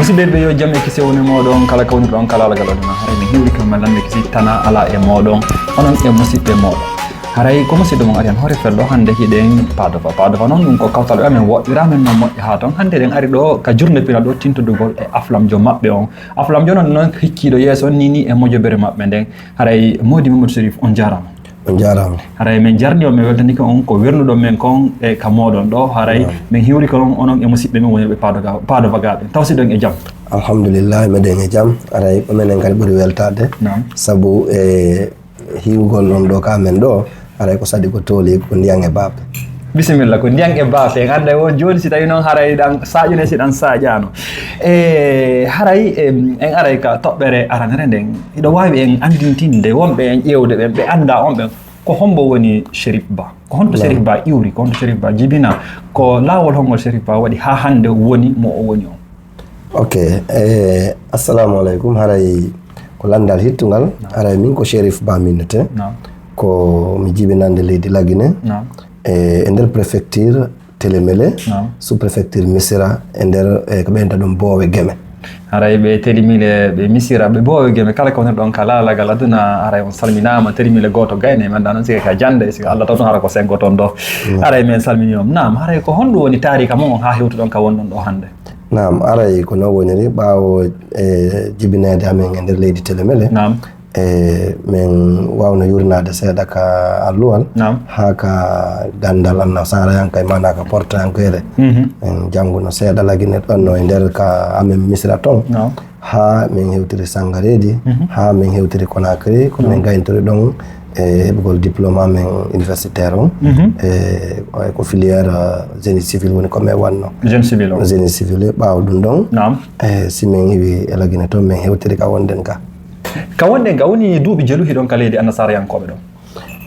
Musidɓe yo jamme kisi woni moɗon kala ko woni ɗon kala ala galon haray mi hiwri kam lande kisi tana ala e moɗon onon e musidɓe moɗon haray ko musidɗo mon ari an hoore felɗo hande hiɗen padofa noon ɗum ko kawtal amen woɗɗiramen no moƴƴi ha ton hande ɗen ari ɗo ka journée pinal ɗo tintodugol e aflamjo maɓɓe on aflamjo noon hikkiɗo yeeso ni e mojobere maɓɓe nden haray Mody Mamadou Chérif on jarama on jarama haray min jarni on mi weltanike on ko wernuɗon men kon e ka moɗon ɗo haray min hiwri ko onon e musidɓe men woni ɓe padofa gaɓe tawsiɗon e jaam alhamdulillah meɗen e jaam aray ko minen kadi ɓuuri weltade saabu e hiwgol ɗon ɗo ka men ɗo aray ko sadi ko tooli ko ndiyan e baape bisimilla ko ndiyan e baafe en anda won joni si tawi noon haray ɗan saƴune si ɗan saƴano e haray en aray ka toɓɓere aranere nden iɗo wawi en andintinde wonɓe en ƴewde ɓen ɓe anda on ɓen ko hombo woni Chérif Ba ko honto Chérif Ba iwri ko honto Chérif Ba jibina ko lawol hongol Chérif Ba waɗi ha hande woni mo o woni on ok assalamu aleykum haray ko landal hittugal haray min ko Chérif Ba minnete ko mi jibinande leydi Laguine e nder préfecture Télémélé sous préfecture Missira e nder ko ɓeyta ɗum Boowe Guémé haray ɓe terimile ɓe Missira ɓe Boowe Guémé kala ko woni ɗon ka laalagal aduna haray on salminama terimile goto gayne men ɗa noon sika ka jande sika Allah taw ton hara ko sengo toon ɗo haray men salmini on nam haray ko honɗum woni tarika mon on ha hewtuɗon ka wonɗon ɗo hande nam aray ko non woniri ɓawo jibinede amen e nder leydi Télémélé min wawno yurnade seeɗa ka alluwal ha ka gandal annasara yanka e mana ka porte yankere min jangguno seeɗa Laguine ɗonno e nder ka amen Missira toon ha min hewtiri Sangaréji ha min hewtiri Conakry ko min gaynotori ɗon e heɓugol diplôme amen universitaire on e ko filière génie civil woni komin wanno génie civil ɓawa ɗum ɗon e si min heewi e Laguine toon min hewtiri ka wonden ka wonɗen ga woni duuɓi jeeluhi ɗon ka leydi annasara yankoɓe ɗon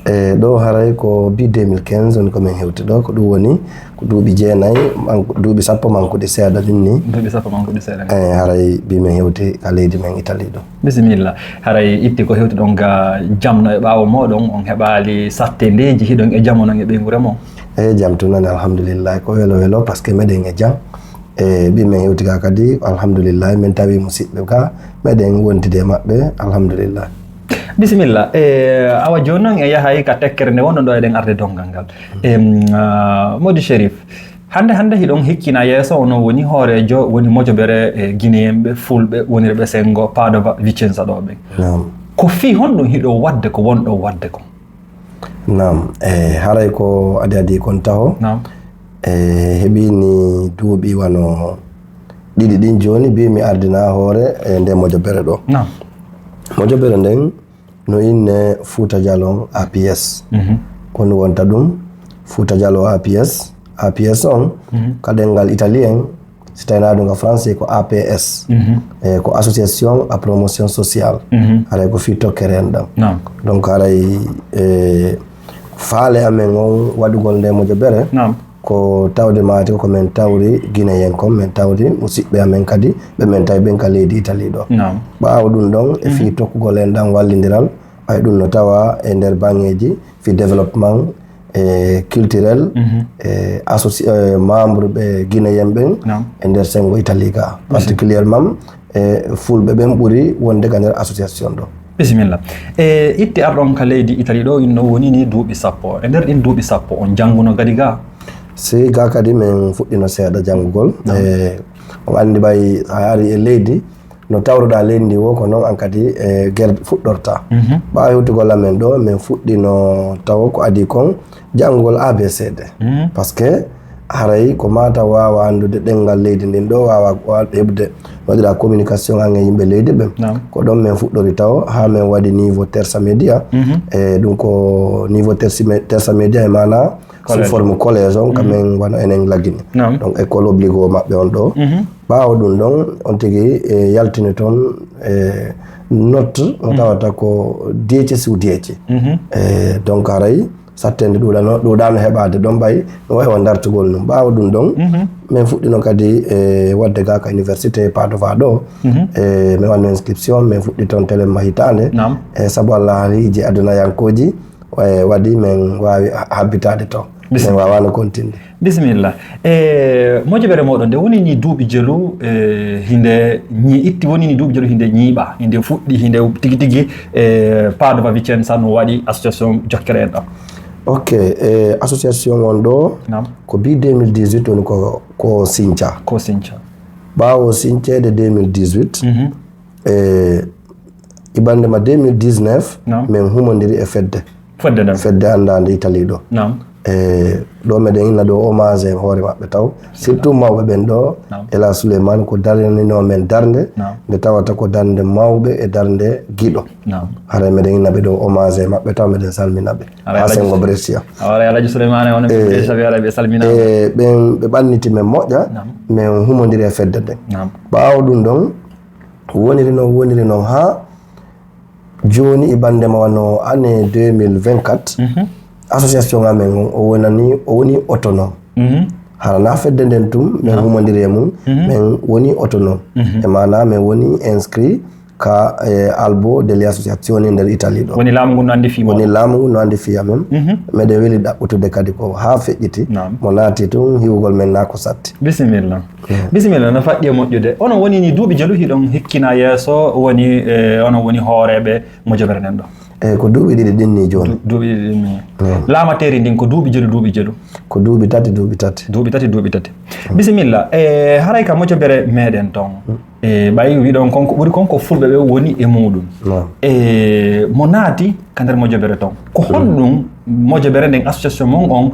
e ɗo haray ko bi 2015 woni komin hewti ɗo ko ɗum woni ko duuɓi 9 duuɓi 10 mankude seeɗa ɗum ni duuɓi 10 mankude seeɗa e haray bi min hewti ka leydi men Italie ɗo bisimilla haray itti ko hewti ɗon ga jamno e ɓaawo moɗon on heɓali sattedeji hiɗon e jaam onon e ɓeygure mon e jaam tunani alhamdulillah ko welo par ce que meɗen e jaam e ɓi min hewti ka kadi alhamdulillah min tawi musidɓe ka meɗen wontide maɓɓe alhamdulillah bisimilla awa joni noon e yahay ka tekkere nde wonɗon ɗo eɗen arde dongal ngal Mody Chérif hande hiɗon hikkina yeeso ono woni hoorejo woni mojobere e guinéenɓe fulɓe wonirɓe sengo Padova Vicenza ɗo ɓen ko fi honɗum hiɗo wadde ko wonɗo wadde ko nam haray ko adi kon taho heɓini duuɓi wano ɗiɗi ɗin joni bi mi ardina hoore e nde mojobere ɗo mojobere nden no inne Fouta Diallo APS woni wonta ɗum Fouta Diallo APS on ka ɗengal italien si tawina ɗum ka français ko APS ko association à promotion sociale haray ko fi tokkere en ɗam donc haray faale amen on waɗugol nde mojobere ko tawde mati ko min tawri guinéen kon min tawri musidɓe amen kadi ɓe min tawi ɓen ka leydi Italie ɗo ɓawa ɗum ɗon e fi tokkugol en ɗan wallidiral ay ɗum no tawa e nder bangeji fi développement culturel membre ɓe guinéen ɓen e nder sengo Italie ga particulièrement fulɓe ɓen ɓuuri wonde ka nder association ɗo bisimilla itti arɗon ka leydi Italie ɗo inno woni ni duuɓi sappo e nder ɗin duuɓi sappo on jangguno gadi ga si ga kadi min fuɗɗino seeɗa janngugol on anndi ɓay a ari e leydi no tawruɗa leydi ndi wo ko noon an kadi e guerɗe fuɗɗorta ɓawa hewtugol amen ɗo min fuɗɗino taw ko adi kon janngugol ABCD par ce que haray ko mata wawa andude ɗengal leydi ndin ɗo wawa heɓde waɗira communication an e yimɓe leydi ɓen ko ɗon min fuɗɗori taw ha min waɗi niveau tersa média e ɗum ko niveau tersa média e mana sous forme collège on kamen wano enen Laguine donc école obligo maɓɓe on ɗo ɓawo ɗum ɗon on tigui yaltini toon note o tawata ko deece su deece donc aray sattende ɗuɗano heɓade ɗon ɓay no wawi on dartugol num ɓawa ɗum ɗon min fuɗɗino kadi wadde ga ka université Padova ɗo min wanno inscription min fuɗɗi toon téléma hitande saabu Allah haaliiji adunayankoji waɗi min wawi habbitade toon min wawano continde. Bisimilla. Moƴƴere moɗon nde woni ni duuɓi jelu hinde itti woni ni duuɓi jelu hinde ñiiɓa hinde fuɗɗi hinde tigi tigi Padova Vicenza no waɗi association jokkere en ɗo. Ok, association on ɗo ko bi 2018 woni ko Sinthia. Ko Sinthia. Ɓawo Sinthiede 2018 ibande ma 2019 min humodiri e fedde andade Italie ɗo. ɗo meɗen inna ɗo hommage en hoore maɓɓe taw surtout mawɓe ɓen ɗo Ela Souleymane ko darnino men darde nde tawata ko darde mawɓe e darde giɗo hara meɗen inna ɓe ɗo hommage e maɓɓe taw meɗen salminaɓe ha sengo Brescia ɓe ɓanniti men moƴƴa min humodiri e fedde nden ɓawo ɗum ɗon woniri noon ha joni ibandema wano année 2024 association amen o woni autonome harana fedde nden tum min humodiri e mum min woni autonome e mana min woni inscrit ka albo delle associazioni nder Italie ɗo woni laamu ngu no andi fiya men meɗen weeli ɗaɓɓutude kadi ko ha feƴƴiti mo naati tun hiwugol men na ko satti. Bisimilla bisimilla no faɗɗi e moƴƴude onon woni ni duuɓi jelu hiɗon hikkina yeeso woni onon woni hooreɓe Mojobere nden ɗo. Ko duuɓi ɗiɗi ɗinni joni. Duuɓi ɗiɗi ɗinni. Laamateri ndin ko duuɓi jelu. Ko duuɓi tati. Duuɓi tati. Bisimilla. Haray ka Mojobere meɗen ton. Ɓayi wiɗon konko ɓuri konko fulɓe ɓe woni e muɗum. Mo naati ka nder Mojobere ton. Ko honɗum Mojobere nden association mon on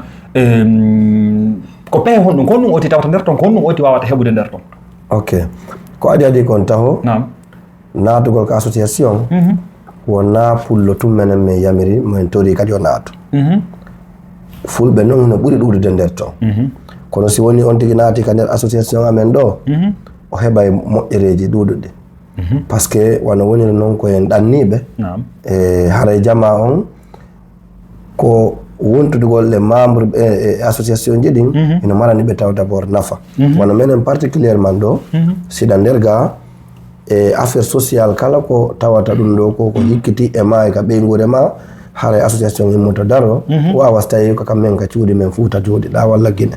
ko pehe honɗum ko honɗum oti tawata nder ton ko honɗum oti wawata heɓude nder ton. Ok. Ko adi kon taho. Naatugol ko association. Wona pullo tum menen min yamiri min tori kadi o naatu fulɓe noon no ɓuri ɗuuɗude nder ton kono si woni on tigi naati ka nder association amen ɗo o heɓa e moƴƴereji ɗuuɗuɗe par ce que wano woniri noon koyen ɗanniɓe haray jama on ko wontudugol e membre e association ji ɗin ino marani ɓe taw d' abord nafa wano menen particulièrement ɗo siɗa nder ga e affaire sociale kala ko tawata ɗum ɗo ko hikkiti e ma e ka ɓeygure ma haray association immoto daro wawa so tawi ko kam men ka cuuɗi men fuuta jooɗiɗa walla guine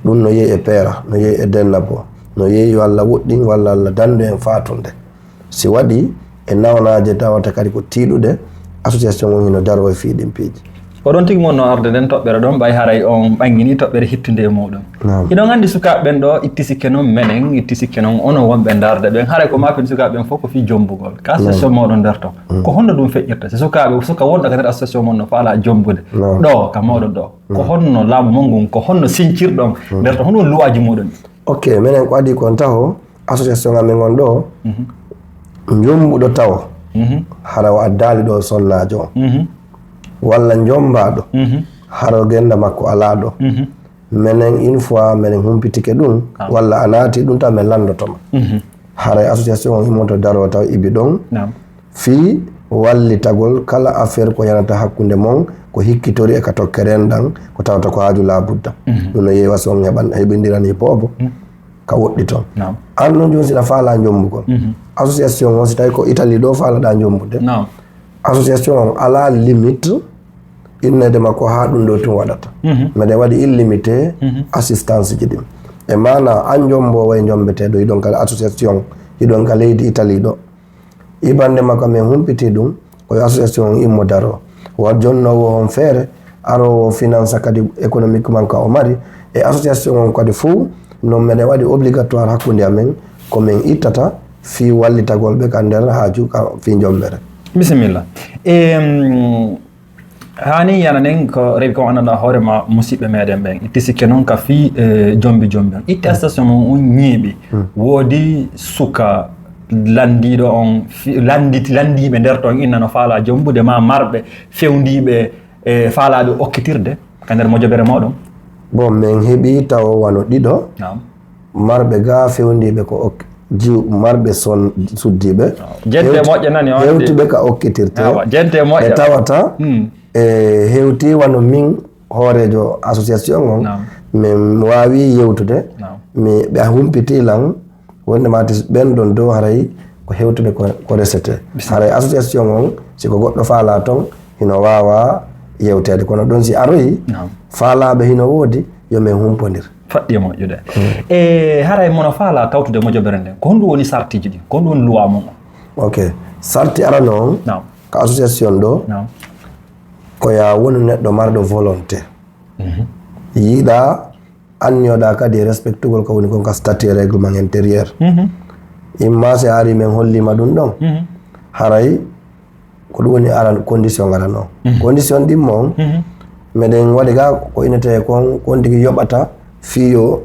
ɗum no yeeyi e peera no yeeyi e dennabo no yeeyi walla woɗɗin walla Allah dandu en fatunde si waɗi e nawnaje tawata kadi ko tiiɗuɗe association on hino daro e fiiɗin piiji oɗon tigi monno arde nden toɓɓere ɗon ɓay haray on ɓangini toɓɓere hittude e muɗum iɗon andi sukaɓe ɓen ɗo itti sikke noon menen itti sikke noon onon wonɓe darde ɓen haray ko mapen sukaɓe ɓen fof ko fi jombugol ka association moɗon nder ton ko honno ɗum feƴƴirta si suka wonɗo ka nder association mon no faala jombude ɗo ka mawɗon ɗo ko honno laamu mon ngun ko honno sincirɗon nder ton honɗum luwaji muɗum ok minen ko adi kon taho association amen on ɗo jombuɗo taw hara o addali ɗo sonnajo walla jombaɗo haro genda makko ala ɗo menen une fois menen humpitike ɗum walla a naati ɗum taw min landotoma haray association on immoto daro taw ibi ɗon fi wallitagol kala affaire ko yanata hakkude mon ko hikkitori e ka tokkeren ɗan ko tawata ko haaju labudda ɗum no yeewa so on heɓindirani poobo ka woɗɗi toon an noon joni siɗa faala jombugol association on si tawi ko Italie ɗo faalaɗa jombude association on ala limite innede makko ha ɗum ɗo tun waɗata meɗen waɗi illimité assistance ji ɗin e mana an jombowo e jombeteɗo hiɗon ka association hiɗon ka leydi Italie ɗo ibande makko min humpiti ɗum koye association immo daro wat jonnowo on feere arowo finance kadi économiquement ka o mari e association on kadi fou non meɗen waɗi obligatoire hakkude amen komin ittata fi wallitagol ɓe ka nder haaju ka fi jombere. Bisimilla. Hani yana nen ko rewi ko ananda hoorema musidɓe meɗen ɓen itti sikke noon ka fi jombi on itti association mon on ñiiɓi woodi suka landiɗo on landiɓe nder ton inna no faala jombude ma marɓe fewndiɓe e faalaɓe okkitirde ka nder Mojobere moɗon bon min heeɓi taw wano ɗiɗo marɓe ga fewndiɓe ko marɓe son suddiɓe jente moƴƴe nani hewtiɓe ka okkitirte jente moƴƴe ɓe tawata hewti wano min hoorejo association on min wawi yewtude mi ɓe humpitilan wonde mati ɓen ɗon dow haray ko hewtuɓe ko resete haray association on siko goɗɗo faala ton hino wawa yewtede kono ɗon si aroyi faalaɓe hino woodi yo min humpodir faɗɗi e moƴƴude e haray mono faala tawtude moƴƴobere nden ko honɗum woni sartiji ɗi ko honɗum woni loi mum ok sarti arano on ko association ɗo koya woni neɗɗo marɗo volonté yiiɗa anniyoɗa kadi respectugol ko woni kon ka statut et règlement intérieur imma se ari min hollima ɗum ɗon haray ko ɗum woni aran condition arano condition ɗimmo on meɗen waɗi ga ko inete kon tigi yoɓata fiyo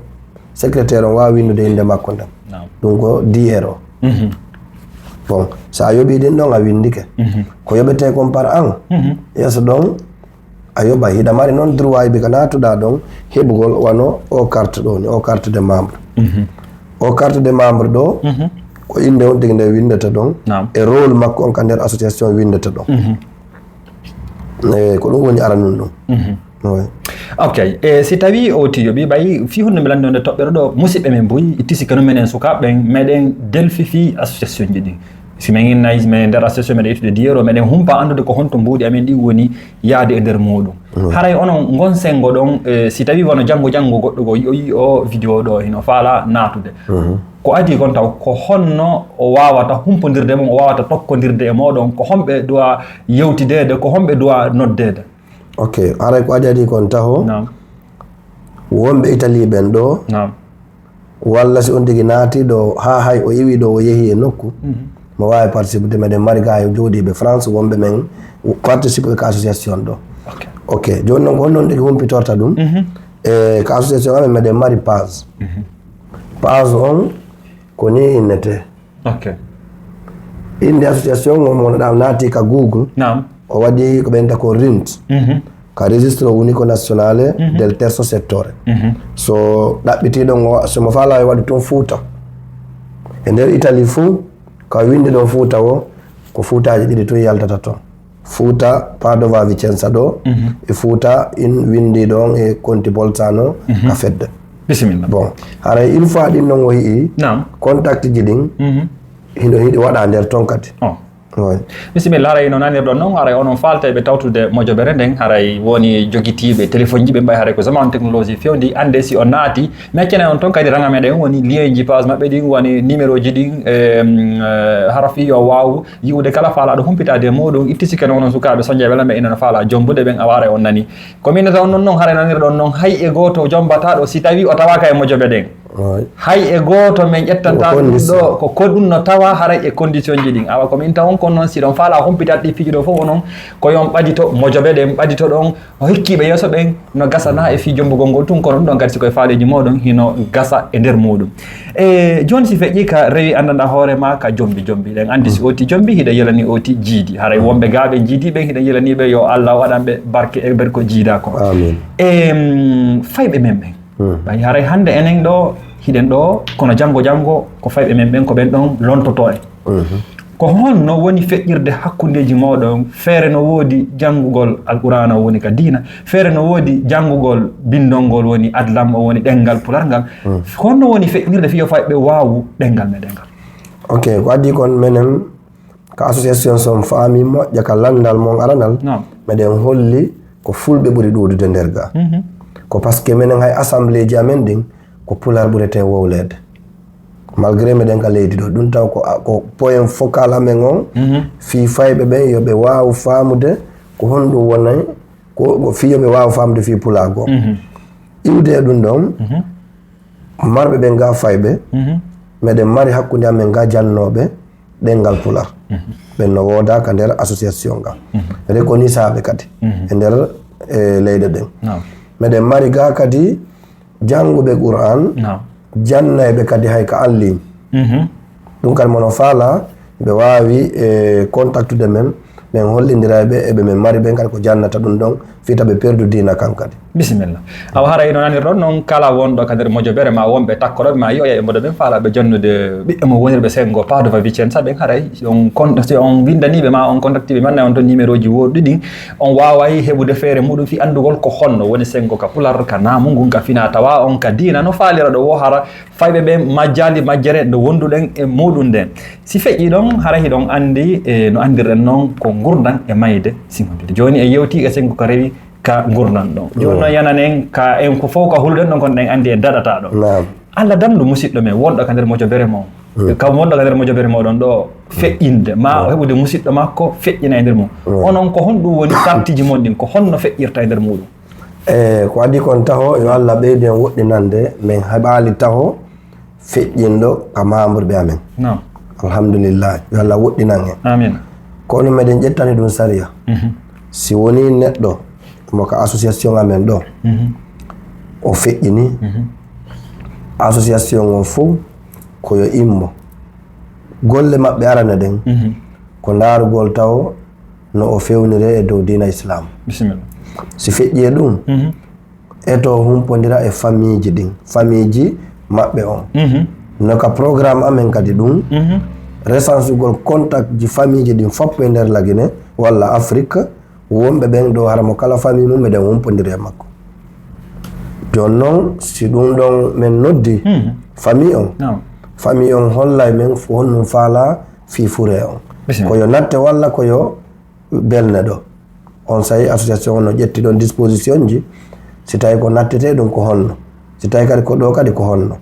secrétaire on wawi windude inde makko nden ɗum ko DR o bon sa yoɓi ɗin ɗon a windike ko yoɓete kon par an yeeso ɗon a yoɓa hiɗa mari noon droit ɓe ka natuɗa ɗon heɓugol wano o carte ɗo ni o carte de membre o carte de membre ɗo ko inde on tigi nde windata ɗon e rôle makko on ka nder association windata ɗon ko ɗum woni aranum ɗum ok e si tawi o tiyoɓi ɓayi fi hunde mi landi onde toɓɓere ɗo musidɓe men boyi itti sikka no menen sukaɓeɓen meɗen delfifi association ji ɗi si min innayi min nder association meɗen ettude diyero meɗen humpa andude ko honto mbuuɗi amen ɗi woni yaade e nder muɗum haray onon gon sengo ɗon si tawi wono janggo goɗɗo go o yi o vidéo ɗo hino faala natude ko adi kon taw ko honno o wawata humpodirde mum o wawata tokkodirde e moɗon ko homɓe dowa yewtidede ko homɓe dowa noddede ok haray ko adi kon taho wonɓe Italie ɓen ɗo walla si on tigi naati ɗo ha hay o iwi ɗo o yeehi e nokku mo wawi participe de meɗen mari ga jooɗiɓe France wonɓe men participe ko association ɗo ok joni noon ko honnoon tigi humpitorta ɗum e ko association amen meɗen mari page on ko ni innete inde association on monoɗa naati ka Google o waɗi ko ɓenta ko RINT ka registre unico nazionale del terzo settore so ɗaɓɓitiɗon somo faala waɗi toon Fouta e nder Italie fuu ka windi ɗon Fouta o ko Foutaji ɗiɗi tun yaltata toon Fouta Padova Vicenza ɗo e Fouta in windi ɗon e Conti Bolzano ka Fedde bisimilla bon haray une fois ɗin noon o yii contact ji ɗin hino hiɗi waɗa nder toon kadi bisimilla haray no nanirɗon noon haray onon falteɓe tawtude moƴoɓere nden haray woni joguitiɓe téléphone ji ɓe mbawi haray ko zaman technologie fewndi ande si on naati meccene on toon kadi ranga meɗen woni lien ji page maɓɓe ɗin woni numéro ji ɗin hara fi yo waw yiwde kala faalaɗo humpitade e muɗum itti sikkene onon sukaɓe soñjeɓe lamɓe ina no faala jombude ɓen a wara on nani komin taw on noon haray nanirɗon noon hay e goto jombataɗo si tawi o tawaka e moƴoɓe ɗen hay e goto min ƴettanta ɗum ɗo ko ɗum no tawa haray e condition ji ɗin awa komin taw on kon noon siɗon faala humpitat ɗi fiiji ɗo fof onon koyon ɓadito mojoɓe ɗen ɓadito ɗon o hokkiɓe yeeso ɓen no gasana e fi jombugol ngol tun kono ɗum ɗon kadi sikoye faaleji moɗon hino gasa e nder muɗum e joni si feƴƴi ka rewi andanda hoorema ka jombi ɗen andi si oti jombi hiɗa yelani oti jiidi haray wonɓe gaaɓe jiidiɓe hiɗa yelaniɓe yo Allah waɗanɓe barke e ber ko jiida ko e fayɓe men ɓen ɓay haray hande enen ɗo hiɗen ɗo kono janggo ko fayɓe men ɓen ko ɓen ɗon lontoto en ko honno woni feƴƴirde hakkudeji moɗon feere no woodi janngugol alqur'ana o woni ka diina feere no woodi janngugol bindol ngol woni adlam o woni ɗengal pular ngal honno woni feƴƴirde fiyo fayɓe waawu ɗengal meɗen ngal ok ko addi kon menen ko association son faami moƴƴa ka landal mon aranal meɗen holli ko fulɓe ɓuri ɗuudude nder ga ko par ce que menen hay assemblée ji amen ɗin ko pular ɓurete wowlede malgré meɗen ka leydi ɗo ɗum taw ko point focal amen on fi fayɓe ɓen yoɓe waw famude ko honɗum wonay ko fi yoɓe wawa famude fi pulago iwde e ɗum ɗon marɓe ɓen ga fayɓe meɗen mari hakkude amen ga jannoɓe ɗengal pular ɓen no wooda ka nder association ga reconisaɓe kadi e nder leyɗe ɗen meɗen mari ga kadi janguɓe Qur'an jannayɓe kadi hay ka en ligne ɗum kadi mono faala ɓe wawi contactude men men hollindiraɓe eɓe men mari ɓen kadi ko jannata ɗum ɗon fita ɓe perdu dina kan kadi. Bisimilla. Awa haray no nanir ɗon noon kala wonɗo ka nder mojobere ma wonɓe takkoɗoɓe ma yoya e mboɗo ɓen faalaɓe jonnude ɓiɓɓe mo wonirɓe sengo Padova Vicenza ɓen haray si on windaniɓe ma on contactiɓe manna on toon numéro ji woɗɗi ɗin on waway heɓude feere muɗum fi andugol ko honno woni sengo ka pular ka namugu ka fina tawa on ka dina no faalira ɗo wo hara fayɓe ɓe majjali majjere nde wonduɗen e muɗum nden si feƴƴi ɗon haray hiɗon andi no andirɗen noon ko gurdan e mayde siŋodude joni e yewti e sengo ka rewi ka gurdan ɗon joni noon yananen ka en ko fof ka hulɗen ɗon kon ɗen andi en daɗata ɗo Allah damdu musidɗo men wonɗo ka nder mojobere mo kam wonɗo ka nder mojobere moɗon ɗo feƴƴinde ma heɓude musidɗo makko feƴƴina e nder mum onon ko honɗum woni sartiji mon ɗin ko honno feƴƴirta e nder muɗum ko adi kon taho yo Allah ɓeyden woɗɗinande min heɓali taho feƴƴinɗo ka membre ɓe amen alhamdulillah yo Allah woɗɗinan en amin kono meɗen ƴettani ɗum sariya si woni neɗɗo moka association amen ɗo o feƴƴini association o fof koyo immo golle maɓɓe arana ɗen ko ndaarugol taw no o fewnire e dow dina islam bisimilla si feƴƴi e ɗum eto humpodira e famille ji ɗin famille ji maɓɓe on no ka programme amen kadi ɗum recensugol contact ji famille ji ɗin foppo e nder Lagine walla Afrique wonɓe ɓen ɗo haramo kala famille mum eɗen humpodiri e makko jon noon si ɗum ɗon min noddi famille on hollay men honnum faala fifure on koyo natte walla koyo belne ɗo on sayi association no ƴetti ɗon disposition ji si tawi ko nattete ɗum ko honno si tawi kadi ko ɗo kadi ko honno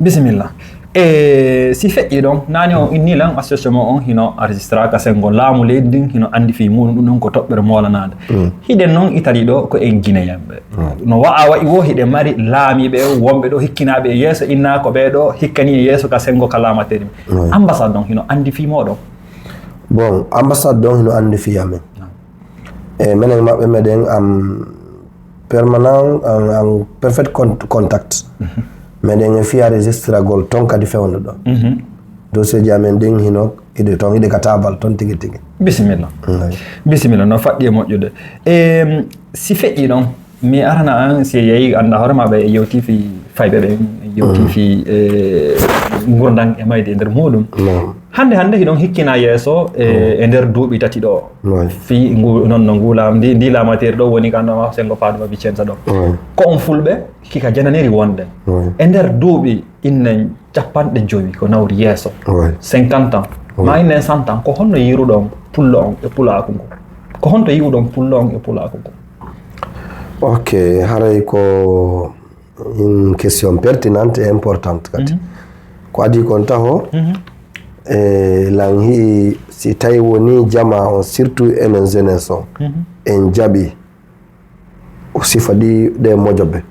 bisimilla si feƴƴi ɗon nani on inni lan association mo on hino enregistra ka sengo laamu leydi ndin hino andi fi muɗum ɗum ɗon ko toɓɓere molanade hiɗen noon Italie ɗo ko en Guinéenɓe no wayi wo hiɗen mari laamiɓe wonɓe ɗo hikkinaɓe e yeeso innako ɓe ɗo hikkani e yeeso ka sengo ka laamateri ambassade ɗon hino andi fi moɗon bon ambassade ɗon hino andi fi amen e menen maɓɓe meɗen permanent en perfect contact meɗen e fiya registragol ton kadi fewno ɗon dossier ji amen ɗin hino iɗe ton iɗe ka tabal ton tigui tigui bisimilla bisimilla no faɗɗi e moƴƴude si feƴƴi ɗon mi arana an si yeeyi anda hoorema ɓe e yewti fi fayɓe ɓen yewti fi gurdan e mayde e nder muɗum hande hiɗon hikkina yeeso e nder duuɓi tati ɗo fi noon no ngulam ndi lamateri ɗo woni kandoma sengo Padova Vicenza ɗo ko on fulɓe kika jananiri wonde e nder duuɓi innen 50 ko nawri yeeso 50 ans ma innen 100 ans ko honno yiruɗon pullo on e pulaku ngu ko honto yiwɗon pullo on e pulaku ngu ok haray ko une question pertinente et importante kadi ko adi kon taho lan hi si tawi woni jama on surtout enen jeunesse on en jaaɓi o sifa ɗe mojoɓe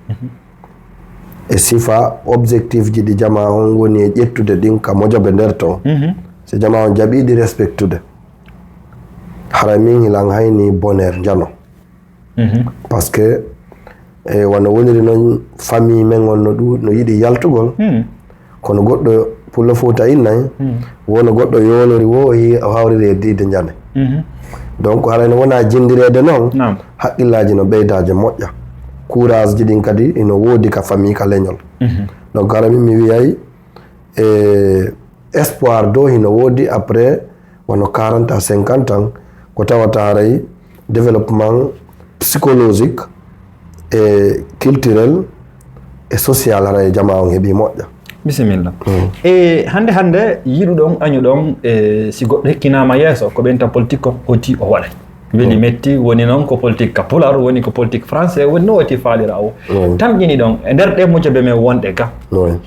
e sifa objectif ji ɗi jama on woni e ƴettude ɗin ka mojoɓe nder ton si jama on jaaɓiɗi respectude hara min hilan hayni bonheur jano par ce que wano woniri noon famille men on no yiɗi yaltugol kono goɗɗo Pullo Fouta innay wono goɗɗo yolori wo o hawriri e diide jane donc harayno wona jindirede noon haqqillaji no ɓeydaje moƴƴa courage ji ɗin kadi ino woodi ka famille ka leñol donc hara min mi wiyay espoir do hino woodi après wono 40 à 50 ans ko tawata haray développement psychologique et culturel et social haray jama on heeɓi moƴƴa bisimilla e hande yiɗuɗon añuɗon si goɗɗo hekkinama yeeso ko ɓenta politique o oti o waɗay weeli metti woni noon ko politique ka pular woni ko politique français woni no woti faalira o tamƴini ɗon e nder ɗe moƴƴoɓe men wonɗe ga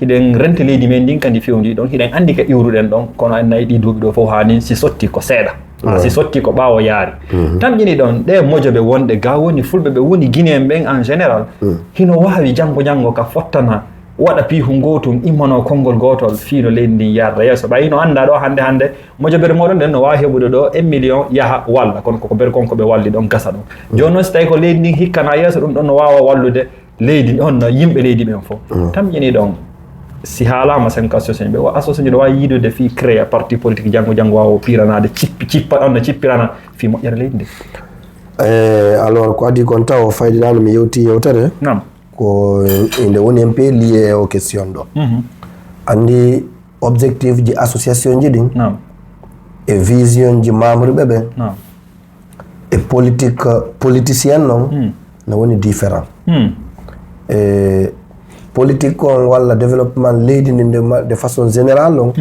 hiɗen renta leydi men ndin kandi fewndi ɗon hiɗen andi ka iwruɗen ɗon kono en nayi ɗi duuɓi ɗo fof hani si sotti ko seeɗa si sotti ko ɓaawo yaari tamƴini ɗon ɗe moƴƴoɓe wonɗe ga woni fulɓe ɓe woni guinéen ɓen en général hino wawi janggo ka fottana waɗa piihu gotum immano konngol gotol fiino leydi ndin yarda yeeso ɓayi no anda ɗo hande moƴƴoɓere moɗon nden no wawi heɓude ɗo 1 million yaha walla kono koko ber konko ɓe walli ɗon gasa ɗum joni noon so tawi ko leydi ndin hikkana yeeso ɗum ɗon no wawa wallude leydi on no yimɓe leydi ɓen fof tamƴini ɗon si haalama 5 association ɓe o association ɗo wawi yiidude fi créer parti politique janggo wawo piranade cippa on no cippirana fi moƴƴere leydi nde alors ko adi kon taw faydinano mi yewti yewtere nam ko inde woni un peu lié aux question ɗo andi objectif ji association ji ɗin nam e vision ji membre ɓe nam e politicien noon no woni différent politique on walla développement leydi ndi de façon générale on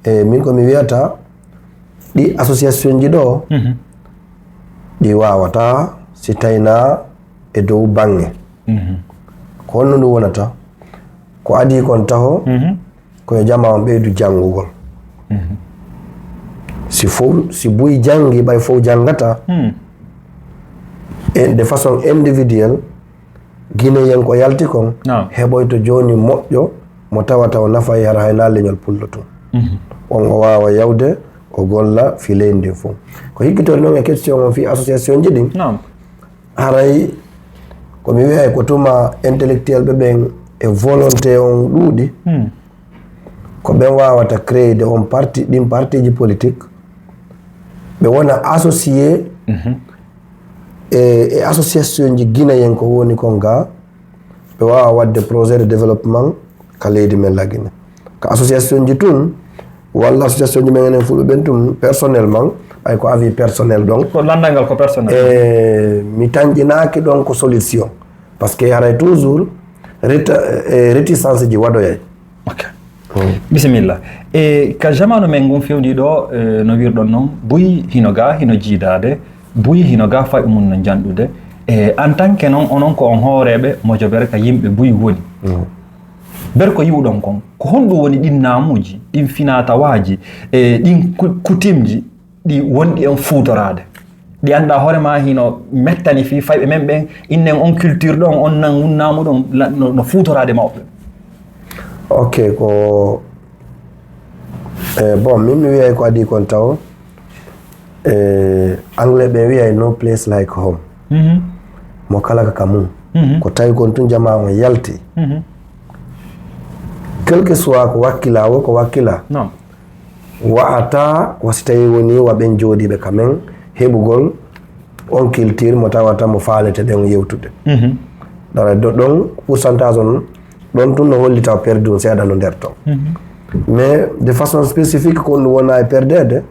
e min komi wiyata ɗi association ji ɗo ɗi wawata si tawina e dow bange ko honno ndu wonata ko adi kon taho koye jama on ɓeydu janngugol si buy jangi ɓay fof jangata e de façon individuelle guinéen ko yalti kon heɓoyto joni moƴƴo mo tawata o nafa yara hayna leñol pullo tun on o wawa yawde o golla fi leydi ndi fof ko hikkitori noon e question on fi association ji ɗin haray komi wiyay ko tuma intellectuel ɓe ɓen e volonté on ɗuuɗi ko ɓen wawata créede on parti ɗin parti ji politique ɓe wona associé e association ji guinéen ko woni kon ga ɓe wawa wadde projet de développement ka leydi men la Guinée ka association ji tun walla association ji men enen fulɓe ɓen tum personnellement ay ko avis personnel donc ko landangal ko personnel mi tañƴinaki ɗon ko solution par ce que haray toujours réticence ji waɗoyay bisimilla e ka jamanu men ngon fewndi ɗo no wirɗon noon buy hino ga hino jiidade buy hino ga fay mum no janɗude e en tant que noon onon ko on hooreɓe mojobere ka yimɓe buy woni ber ko yiwɗon kon ko honɗum woni ɗin namuji ɗin finatawaji e ɗin coutume ɗi wonɗi en fuutorade ɗi anda hoorema hino mettani fi fayɓe men ɓen innen on culture ɗon on nan wunnamu ɗon no fuutorade mawɓe ok ko bon min mi wiyay ko adi kon taw anglais ɓe wiyay no place like home mo kala ka mum ko tawi kon tun jama on yalti quel que soit ko wakkila o ko wakkila wa'ata ko si tawi woni waɓen jooɗiɓe ka men heɓugol on culture mo tawata mo faalete ɓen yewtude ɗon pourcentage on ɗon tun no holli taw perdu on seeɗa no nder ton mais de façon spécifique ko ɗum wona e perdede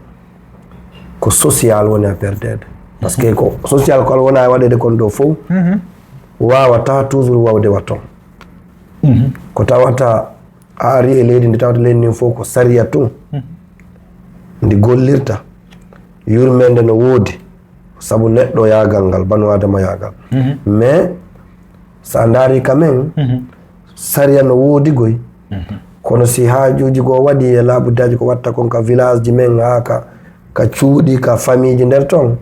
ko social woni a perdede par ce que ko social ko wona e waɗede kon ɗo fof wawata toujours wawde watton ko tawata a ari e leydi ndi tawata leydi ndin fof ko saria tun ndi gollirta yurmede no woodi sabu neɗɗo yagal ngal banu adama yagal mais sa daari quand même saria no woodi goy kono si haajuji goo waɗi e laabudaji ko watta kon ka village ji men ha ka cuuɗi ka famille ji nder ton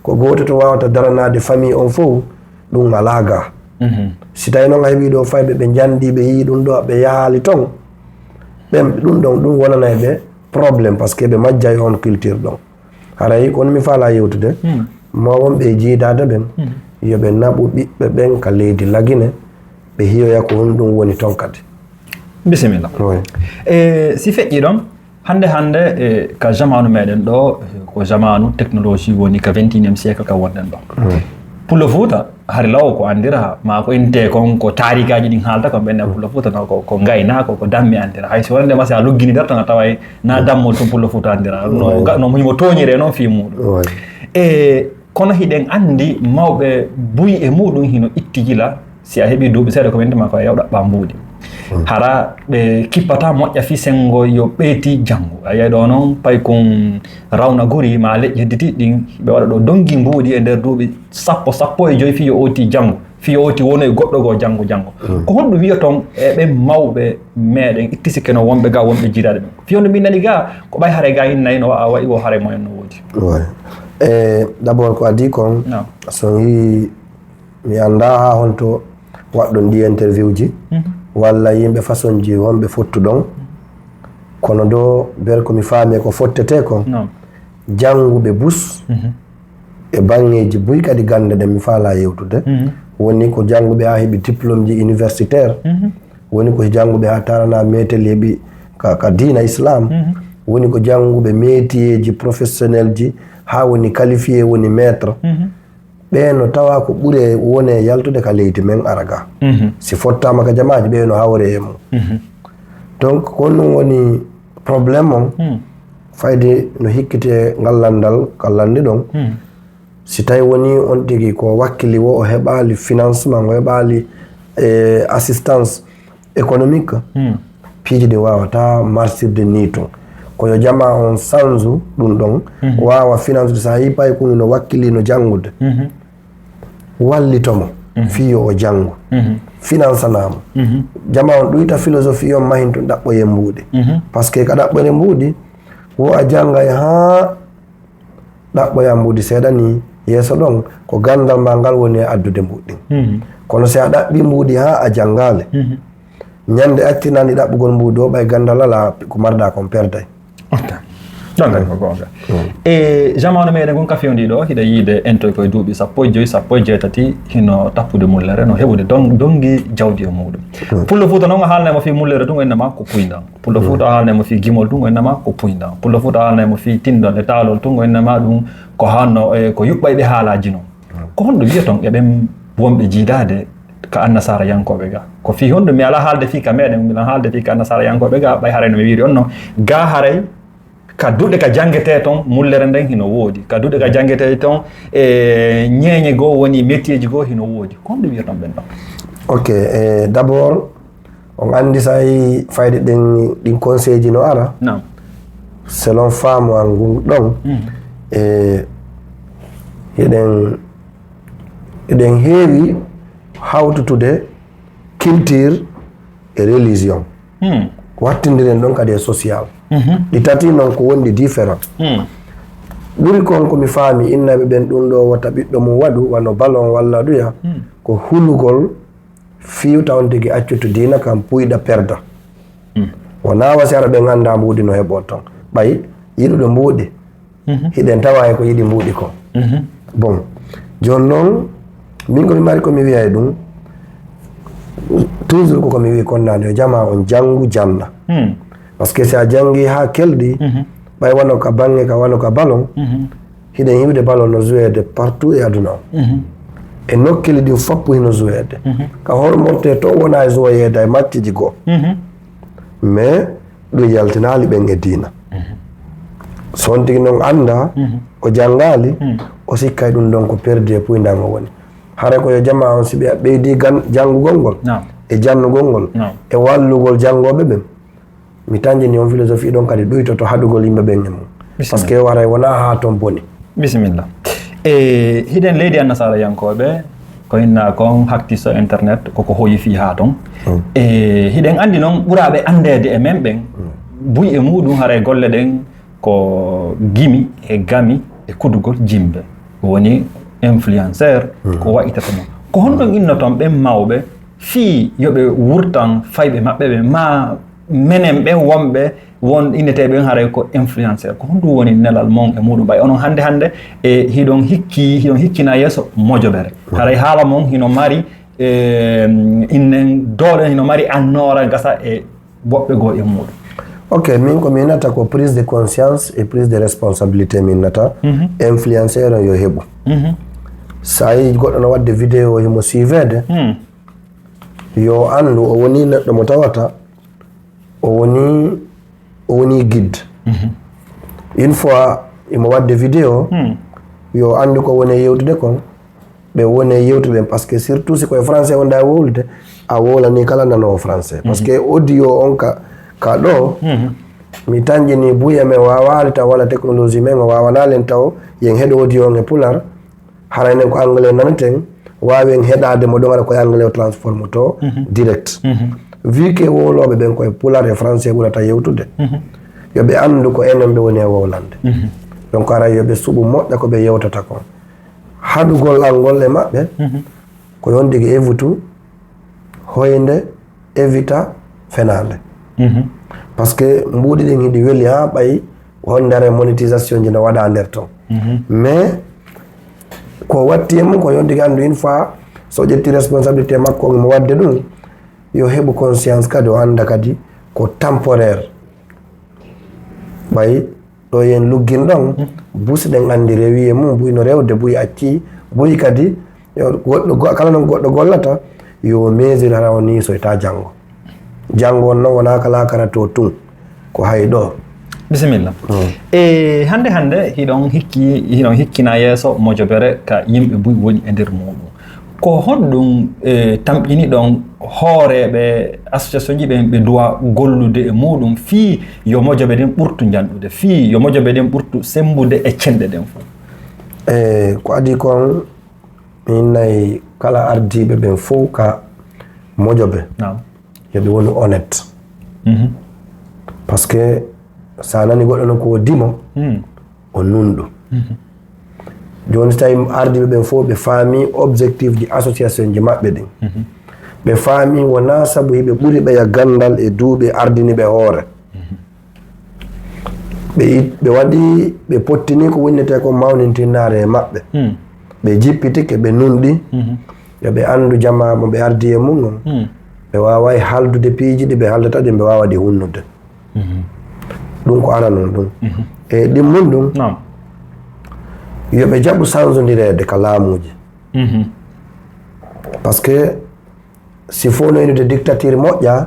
ko goto to wawata daranade famille on fof ɗum ala ga si tawi noon a heeɓi ɗo fayɓe ɓe jandi ɓe yii ɗum ɗo ɓe yaali ton ɓen ɗum ɗon ɗum wonana ɓe probléme par ce que ɓe majjay on culture ɗon haray kono mi faala yewtude mawon ɓe jiidade ɓen yoɓe naɓu ɓiɓɓe ɓen ka leydi lagine ɓe hiyoya ko hon ɗum woni ton kadi bisimilla si feƴƴi ɗon hande e ka jamanu meɗen ɗo ko jamanu technologie woni ka 21e siècle ka wonɗen ɗo Pulo Fouta hari law ko andira ma ko inte kon ko tarikaji ɗin haalta ko ɓenne Pulo Fouta no ko gaynako ko dammi andira hay so wonde ma sa loggini dar tan a taway na dammol tun Pulo Fouta andira no muñimo toñire noon fi muɗum e kono hiɗen andi mawɓe buy e muɗum hino itti gila si a heeɓi duuɓi seeɗa ko wendema ko yawɗaɓɓa mbuuɗi hara ɓe kippata moƴƴa fi sengo yo ɓeyti janngo a yiyay ɗo noon pay kon rawna guri ma leƴƴi hedditiɗi ɗin ɓe waɗa ɗo dongi mbuuɗi e nder duuɓi sappo e joyi fi yo oti janngo fi yo oti wono e goɗɗo goo janngo ko honɗum wiya toon e ɓen mawɓe meɗen itti sikke no wonɓe ga wonɓe jiiraɗe ɓen fiyonde min nani ga ko ɓay haare ga hinnayi no a wayi o haare moyen no woodi d' abord ko adi kon so yi mi annda ha honto waɗɗon ndi interview ji walla yimɓe façon ji wonɓe fottuɗon kono do ber komi faami ko fottete kon jannguɓe bus e bangeji buy kadi gande ɗen mi faala yewtude woni ko jannguɓe ha heeɓi diplôme ji universitaire woni ko janguɓe ha tarana meteleɓi ka dina islam woni ko janguɓe métier ji professionnel ji ha woni qualifié woni maître ɓeeno tawa ko ɓuure wone yaltude ka leydi men araga si fottama ka jamaji ɓeeno hawre e mum donc ko ɗum woni probléme on fayde no hikkite ngallandal kallandi ɗon si tawi woni on tigi ko wakkili wo o heɓali financement o heɓali assistance économique piiji ɗi wawata marsirde ni ton koyo jama on sanju ɗum ɗon wawa financude sa yi pay kunu no wakkili no jangude wallitomo fiyo o jangu financanamo jama on ɗuyta philosophie on mahin to ɗaɓɓoye mbuuɗi par ce que ka ɗaɓɓore mbuuɗi wo a jangay ha ɗaɓɓoya mbuuɗi seeɗa ni yeeso ɗon ko gandal ma ngal woni e addude mbuuɗɗin kono si a ɗaɓɓi mbuuɗi ha a jangale ñande accinani ɗaɓɓugol mbuuɗi o ɓay gandal ala ko marɗa kon perday ɗon ko gonga e jamanu meɗen gon ka fewndi ɗo hiɗa yiide entoy koye duuɓi 15 17 hino tappude mullere no heɓude dongi jawdi e muɗum pullo Fouta noon haalnemo fi mullere ɗum ennema ko puydan pullo Fouta haalnemo fi gimol ɗum ennema ko puydan pullo Fouta haalnemo fi tindon e taalol ɗum ennema ɗum ko hanno ko yuɓɓayɓe haalaji noon ko honɗo wiyaton eɓen wonɓe jiidade ka annasara yankoɓe ga ko fi honɗo mi ala haalde fi ka meɗen milan haalde fi ka annasara yankoɓe ga ɓay haray no mi wiiri on no ga haray ka duɗe ka jangete ton mullere nden hino woodi ka duɗe ka jangete ton e ñeeñe goo woni métier ji goo hino woodi ko honɗo wiyaton ɓen ɗon ok d' abord on andi sa yi fayde ɗin conseil ji no ara selon femme an ngun ɗon eɗen heewi hawtutude culture e religion wattindiren ɗon kadi e social ɗi tati noon ko wondi différent ɓuri kon komi faami innaɓe ɓen ɗum ɗo wata ɓiɗɗo mum waɗu wano ballon walla ɗuya ko hulugol fiwta on tigi accutu dina kam puyɗa perda wona wasi ara ɓe ganda mbuuɗi no heɓo ton ɓay yiɗuɗo mbuuɗi hiɗen tawa e ko yiɗi mbuuɗi kon bon joni noon min komi mari komi wiya e ɗum toujours ko komi wi konnade yo jama on jangu janna par ce que si a jangi ha kelɗi ɓay wano ka bange ka wano ka ballon hiɗen hiwde ballon no jouede partout e aduna o e nokkeli ɗin foppu hino jouede ka hormonte to wona e jouoyede e macciji goo mais ɗum yaltinali ɓen e dina so on tigi noon anda o jangali o sikkay ɗum ɗon ko perdi e puydan o woni hara ko yo jama on si ɓe ɓeydi jangugol ngol e jannugol ngol e wallugol jangoɓe ɓen mi tanjini on philosophie ɗon kadi ɗuytoto haɗugol yimɓe ɓen e mum par ce que waray wona ha toon boni bisimilla e hiɗen leydi annasara yankoɓe ko inna kon haktiso internet koko hoyi fi ha toon e hiɗen andi noon ɓuraɓe andede e men ɓen buy e muɗum haray golle ɗen ko gimi e gami e kudugol jimɓe woni influenceur ko wayitata noon ko honɗon innoton ɓen mawɓe fii yoɓe wurtan fayɓe maɓɓe ɓe ma menen ɓen wonɓe won inneteɓen haray ko influenceur ko honɗum woni nelal mon e muɗum ɓay onon hande e hiɗon hikkina yeeso mojoɓere haray haala mon hino mari innen dooɗen hino mari annora gasa e woɓɓe goo e muɗum ok min ko min nata ko prise de conscience et prise de responsabilité min nata influenceur o yo heɓu sa yi goɗɗo no wadde vidéo himo suivede yo andu o woni neɗɗo mo tawata o woni guide une fois imo wadde vidéo yo andu ko woni yewtude kon ɓe woni yewtude par ce que surtout si koye français wonda wowlude a wolani kala nanowo français par ce que audio on ka ɗo mi tanjini buya men wawali taw walla technologie men o wawanalen taw yen heɗo audio on e pular haraynen ko anglais naneten wawen heɗade mo ɗon aɗa koye anglais o transforme to direct vu que woloɓe ɓen koye pular e français ɓurata yewtude yoɓe andu ko enen ɓe woni e wowlande donc ara yoɓe suuɓu moƴƴa koɓe yewtata kon haɗugol angol e maɓɓe ko yon tigui évitu hoyde évita fenade par ce que mbuuɗi ɗin hiɗi weeli ha ɓay hondere monétisation ji no waɗa nder ton mais ko watti e mum ko yon tigui andu une fois so ƴetti responsabilité makko mo wadde ɗum yo heɓu conscience kadi o anda kadi ko temporaire ɓay ɗo yen luggin ɗon busi ɗen andi rewi e mum buy no rewde buy acci buy kadi goɗɗo kala no goɗɗo gollata yo mesure hara o nisoyta janggo janggo on noon wona kala karato tun ko hay ɗo. Bisimilla. E hande hiɗon hikkina yeeso mojobere ka yimɓe buy woni e nder muɗum ko honɗum tamƴini ɗon hooreɓe association ji ɓe duwa gollude e muɗum fii yo mojoɓe ɗen ɓurtu janɗude fii yo mojoɓe ɗen ɓurtu sembude e cenɗe ɗen fof. Ko adi kon min nayi kala ardiɓe ɓen fof ka mojoɓe yoɓe woni honnête par ce que sa nani goɗɗo no ko dimo o nunɗo joni so tawi ardiɓe ɓen fof ɓe faami objectif ji association ji maɓɓe ɗin ɓe faami wona saabu hiɓe ɓuuri ɓeya gandal e duuɓe ardiniɓe hoore ɓe waɗi ɓe pottini ko wonnete ko mawnintinnare e maɓɓe ɓe jippitike ɓe nunɗi yoɓe andu jama mo ɓe ardi e mum on ɓe wawa haldude piiji ɗi ɓe haldata ɗi ɓe wawa ɗi hunnude ɗum ko ara noon ɗum e ɗimmum ɗum yoɓe jaɓu sansodirede ka laamuji par ce que si fo noynude dictature moƴƴa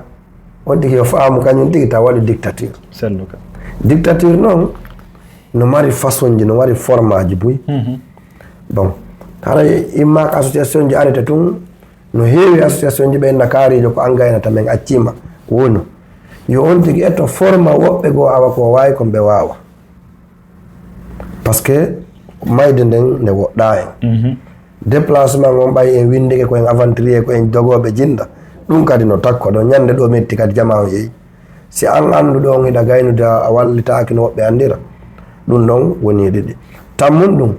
on tigi yo faamu kañum tigi taw waɗi dictature dictature noon no mari façon ji no mari format ji buy bon hara immak association ji arete tun no heewi association ji ɓe nakarijo ko angaynata men accima wono yo on tigi etto forma woɓɓe goo awa ko wawi ko ɓe wawa par ce que mayde nden nde woɗɗa en déplacement on ɓay en windike ko en aventurier ko en jogoɓe jinda ɗum kadi no takko ɗo ñande ɗo metti kadi jama o yeeyi si an andu ɗon hiɗa gaynude a wallitaki no woɓɓe andira ɗum ɗon woni ɗiɗi tammum ɗum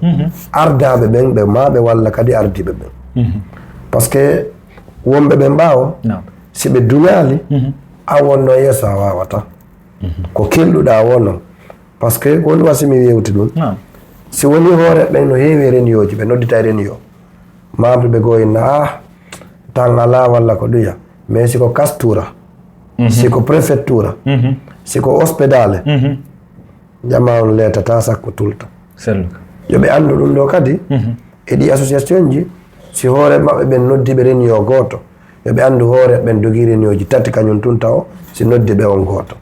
ardaɓe ɓen ɓe ma ɓe walla kadi ardiɓe ɓen par ce que wonɓe ɓe mbawa si ɓe duñali a wonno yeeso a wawata ko kelɗuɗa wonon par ce que ko woni wasimi yewti ɗum si woni hoore ɓen no heewi reniyoji ɓe noddita reniyo membre ɓe goo inna tan ala walla ko ɗuya mais siko castura siko préfectura siko hospedale jama on letata sakko tulta yoɓe andu ɗum ɗo kadi e ɗi association ji si hoore maɓɓe ɓen noddiɓe reniyo goto yoɓe andu hoore ɓen dogui reniyoji tati kañum tunta o si noddi ɓe on goto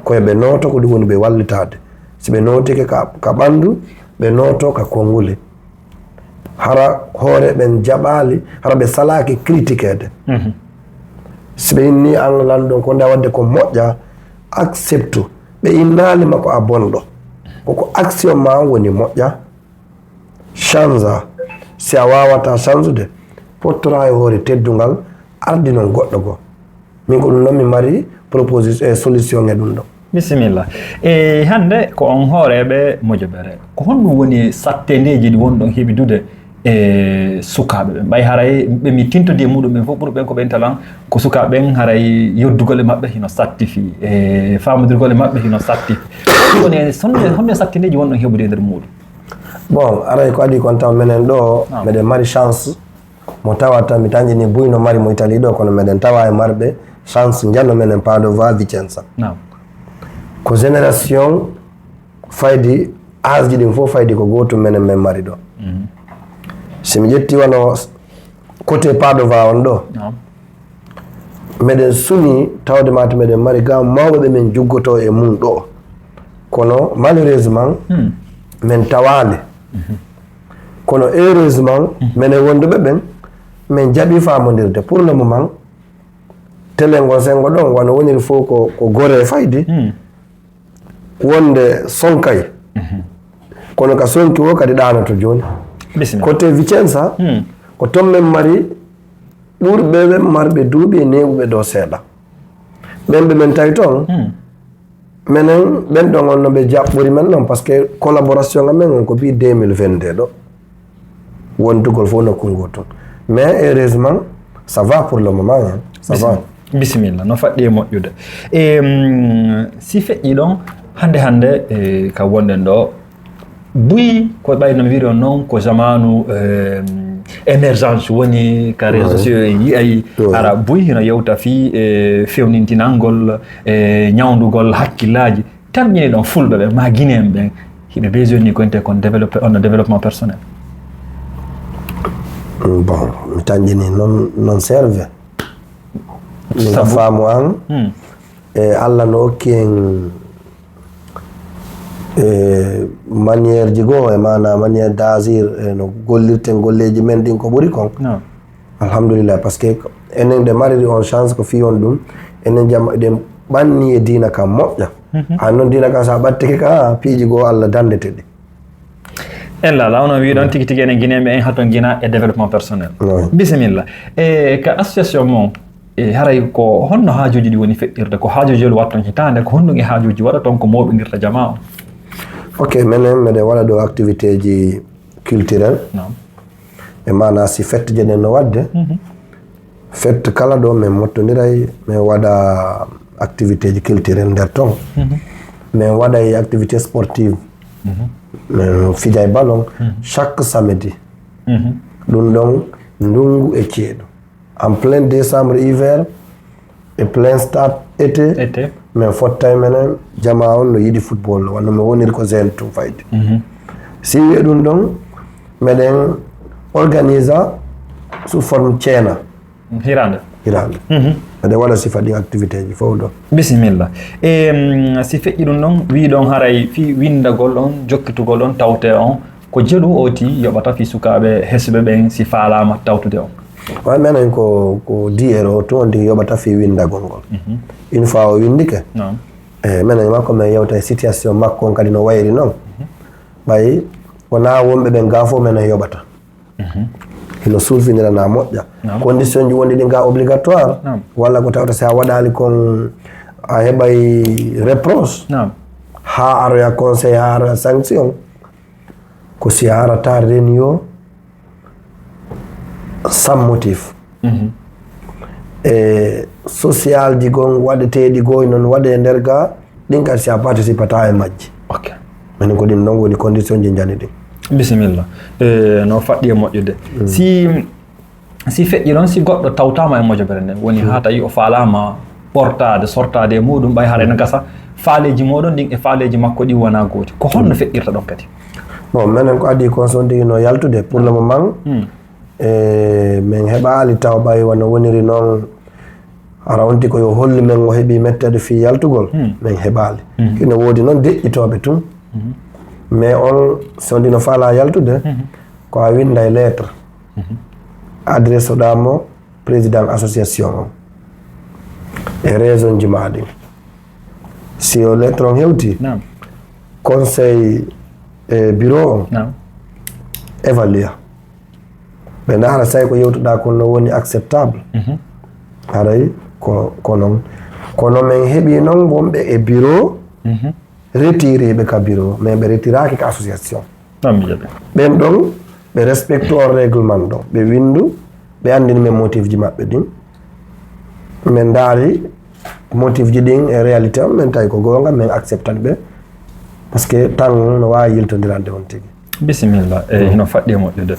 koyeɓe noto ko ɗum woni ɓe wallitade si ɓe notike ka ɓandu ɓe noto ka konguli hara hoore ɓen jaɓali hara ɓe salaki critiquede si ɓe inni an lanɗon ko nde wadde ko moƴƴa accepte ɓe innalima ko a bonɗo koko action ma woni moƴƴa change si a wawata change pottora e hoore teddugal ardi noon goɗɗo goo min ko ɗum noon mi mari proposition e solution e ɗum ɗo. Bisimilla. E hande ko on hooreɓe mojoɓere ko honɗum woni sattedeji ɗi woni ɗon heɓidude e sukaɓe ɓen ɓay haray ɓe mi tintodi e muɗum ɓen fof ɓuuri ɓen ko ɓen talan ko sukaɓe ɓen haray yoddugol e maɓɓe hino sattifi e famodirgol e maɓɓe hino sattifi woni honde sattedeji woni ɗon heɓude e nder muɗum. Bon aray ko adi kon taw menen ɗo meɗen mari chance mo tawata mi tañƴini buyno mari mo Italie ɗo kono meɗen tawa e marɓe chance janno menen Padova Vicenza ko génération faydi âge ji ɗin fof faydi ko gotum menen men mari ɗo somi ƴetti wano côté Padova on ɗo meɗen suni tawde mata meɗen mari ga mawɓe ɓe men juggoto e mum ɗo kono malheureusement men tawali kono heureusement menen wonduɓe ɓen min jaɓi famodirde pour le moment télé ngo sengo ɗon wano woniri fof ko gore faydi wonde sonkay kono ka sonki wo kadi ɗanoto joni côté Vicenza ko ton men mari ɓurɓe ɓen marɓe duuɓi e neɓuɓe dow seeɗa ɓen ɓe men tawi toon menen ɓen ɗon on no ɓe jaɓɓori men ɗon par ce que collaboration amen on ko mbi 2022 ɗo wontugol fof nokku ngo toon mais heureusement ça va pour le moment ça va. Bisimilla no faɗɗi e moƴƴude e si feƴƴi ɗon hande ka wonɗen ɗo buyi ko ɓayno mi wiri on noon ko jamanu émergence woni ka réseaux sociaux yi ay ara buy hino yewta fi fewnintinangol ñawndugol hakkillaji tamñini ɗon fulɓe ɓe ma guinéen ɓen hiɓe besoin ni konte kon développer on développement personnel. Bon mi tanjini non serve minga faamu an Allah no hokki en manière ji goo e mana manière d'agir no gollirten golleji men ɗin ko ɓuri kon alhamdulillah par ce que enen de mariri on chance ko fi on ɗum enen jam eɗen ɓanni e dina kam moƴƴa an noon dina kam sa ɓattike ka piiji goo Allah dandete ɗi ella ono wi ɗon tigi tigi enen guinéɓe en haton guina e développement personnel bisimilla ka association mo haray ko honno haajuji ɗi woni feƴƴirde ko haajujol watton hitande ko honɗum e haajuji waɗa toon ko moɓinirta jama o. Ok, menen meɗen waɗa ɗo activité ji culturel e mana si fête je ɗen no wadde fête kala ɗo min mottodiray min waɗa activité ji culturel nder ton min waɗay activité sportive min fijay ballon chaque samedi ɗum ɗon ndungu e ceeɗu en plein décembre hiver e plein stade été min fottay menen jama on no yiɗi football walla mi woniri ko zen tum fayde si wiye ɗum ɗon meɗen organisa sous forme ceena hirande meɗen waɗa sifa ɗin activité ji fof ɗon bisimilla si feƴƴi ɗum ɗon wi ɗon haray fi windagol ɗon jokkitugol ɗon tawte on ko jeeɗu oti yoɓata fi sukaɓe hesɓe ɓen si falama tawtude on way menen ko diyero to on ndi yoɓata fi windagol ngol une fois o windike minen makko min yewta situation makko on kadi no wayri noon ɓay wona wonɓe ɓen ga fof minen yoɓata hino sulfinirana moƴƴa condition ji wonɗi ɗi ga obligatoire walla ko tawta sa waɗali kon a heɓay reproche ha aroya conseil ha aroya sanction ko si a arata réunion sans motif e social ji gon waɗeteɗi goo noon waɗe e nder ga ɗin kadi si a participata e majji minen ko ɗin noon woni condition ji jani ɗin bisimilla no faɗɗi e moƴƴude si feƴƴi noon si goɗɗo tawtama e mojobere nden woni ha tawi o falama sortade e muɗum ɓay haɗa ene gasa faaleji moɗon ɗin e faaleji makko ɗi wona gooti ko honno feƴƴirta ɗon kadi bon minen ko adi consondigui no yaltude pour le moment min heɓali taw ɓay wano woniri noon ara wonti ko yo holli men o heeɓi mettede fi yaltugol min heɓali kino woodi noon deƴƴitoɓe tun mais on so ndino faala yaltude ko a winda e lettre adresse oɗamo président association o e raison ji maɗi si o lettre on hewti conseil e bureau on évalue ɓe ndaara say ko yewtuɗa kon no woni acceptable haray ko noon kono min heeɓi noon wonɓe e bureau retiriɓe ka bureau mais ɓe retiraki ka association ɓen ɗon ɓe respecte on réglement ɗon ɓe windu ɓe andini men motif ji maɓɓe ɗin min ndaari motif ji ɗin e réalité on min tawi ko gonga min acceptani ɓe par ce que tan no wawi yiltodirande on tigui bisimilla hino faɗɗi e moƴƴude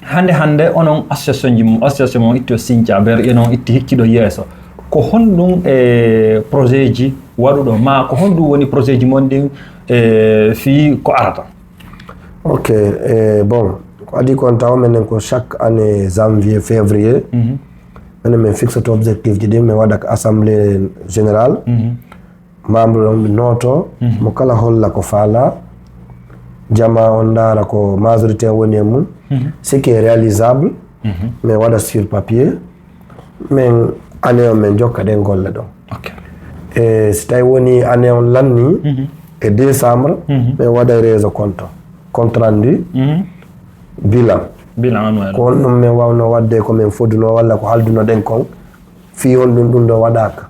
hande onon association mo itti o Sinthiaba ber enon itti hikkiɗo yeeso ko honɗum e projet ji waɗuɗo ma ko honɗum woni projet ji mon ɗin fi ko arata ok bon ko adi kon taw minen ko chaque année janvier février minen min fixoto objectif ji ɗin min waɗa ko assemblée générale membre on noto mo kala holla ko faala jama on ndaara ko majorité woni e mum ce qui est réalisable min waɗa sur papier min année on min jokka ɗen golle ɗon e so tawi woni année on lanni e décembre min waɗa réseau compte rendu bilan ko on ɗum min wawno wadde ko min fodduno walla ko halduno ɗen kon fi on ɗum ɗo waɗaka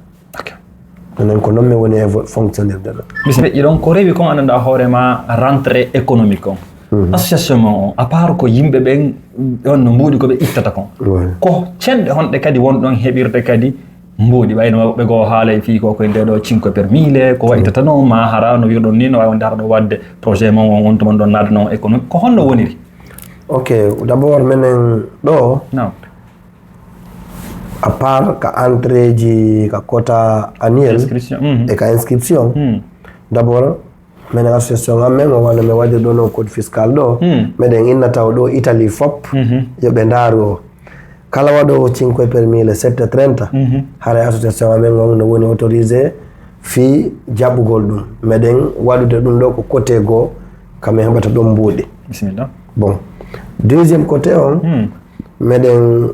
minen ko noon min woni e fonctionnirde ɗo mi feƴƴi ɗon ko rewi kon annduɗa hoorema rentrée économique on association on à part ko yimɓe ɓen on no mbuuɗi koɓe ittata kon ko cenɗe honɗe kadi wonɗon heɓirde kadi mbuuɗi ɓayno ɓe goo haala fii ko koye nde ɗo 5 per mille ko waytata noon ma hara no wirɗon ni no wawi wonde hara ɗo wadde projet mon on wontuman ɗon naade noon économique ko honno woniri Ok, d'abord menen ɗo à part ka entrée ji ka quota annuel et ka inscription d'abord menen association amen o walla mi waɗi ɗo no code fiscal ɗo meɗen innataw ɗo Italie fop yoɓe ndaaru o kala waɗowo 5 per mille 730 haray association amen on no woni autorisé fi jaɓugol ɗum meɗen waɗude ɗum ɗo ko côté goo kamin heɓata ɗon mbuuɗi bisimilla bon deuxième côté on meɗen